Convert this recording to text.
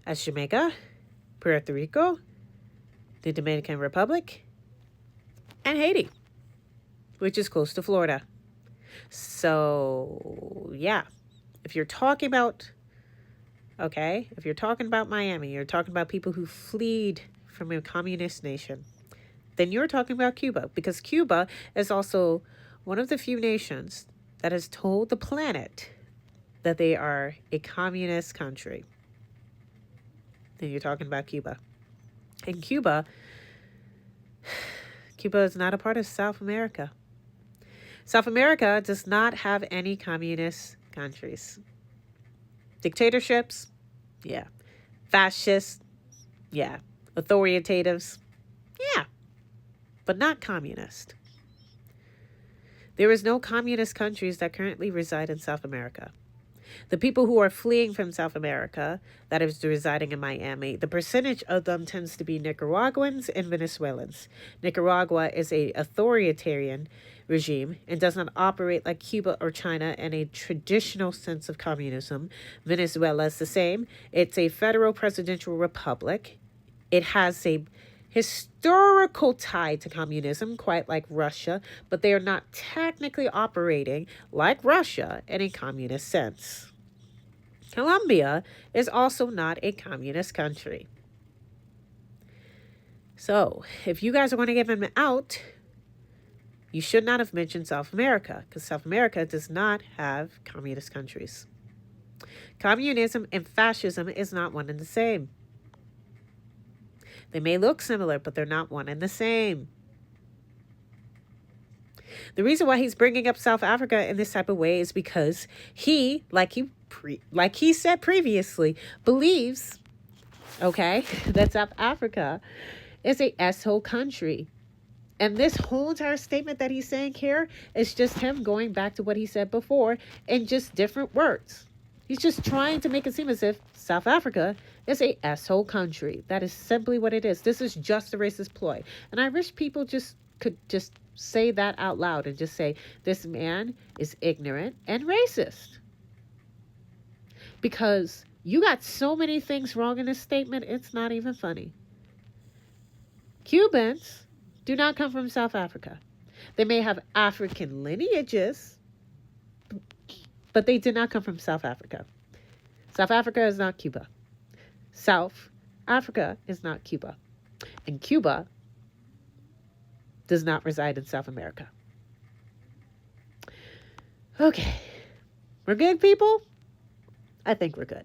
as Jamaica, Puerto Rico, the Dominican Republic, and Haiti, which is close to Florida. So, yeah, if you're talking about, okay, if you're talking about Miami, you're talking about people who fled from a communist nation, then you're talking about Cuba, because Cuba is also one of the few nations that has told the planet that they are a communist country. Then you're talking about Cuba. And Cuba is not a part of South America. South America does not have any communist countries. Dictatorships, yeah. Fascists, yeah. Authoritatives, yeah. But not communist. There is no communist countries that currently reside in South America. The people who are fleeing from South America, that is residing in Miami, the percentage of them tends to be Nicaraguans and Venezuelans. Nicaragua is a authoritarian regime and does not operate like Cuba or China in a traditional sense of communism. Venezuela is the same. It's a federal presidential republic. It has a historical tie to communism, quite like Russia, but they are not technically operating like Russia in a communist sense. Colombia is also not a communist country. So, if you guys are going to give him out, you should not have mentioned South America, because South America does not have communist countries. Communism and fascism is not one and the same. They may look similar, but they're not one and the same. The reason why he's bringing up South Africa in this type of way is because he, like he said previously, believes, okay, that South Africa is a S-hole country. And this whole entire statement that he's saying here is just him going back to what he said before in just different words. He's just trying to make it seem as if South Africa is a S-hole country. That is simply what it is. This is just a racist ploy. And I wish people could just say that out loud and just say, this man is ignorant and racist. Because you got so many things wrong in this statement, it's not even funny. Cubans do not come from South Africa. They may have African lineages, but they did not come from South Africa. South Africa is not Cuba. South Africa is not Cuba. And Cuba does not reside in South America. Okay. We're good, people? I think we're good.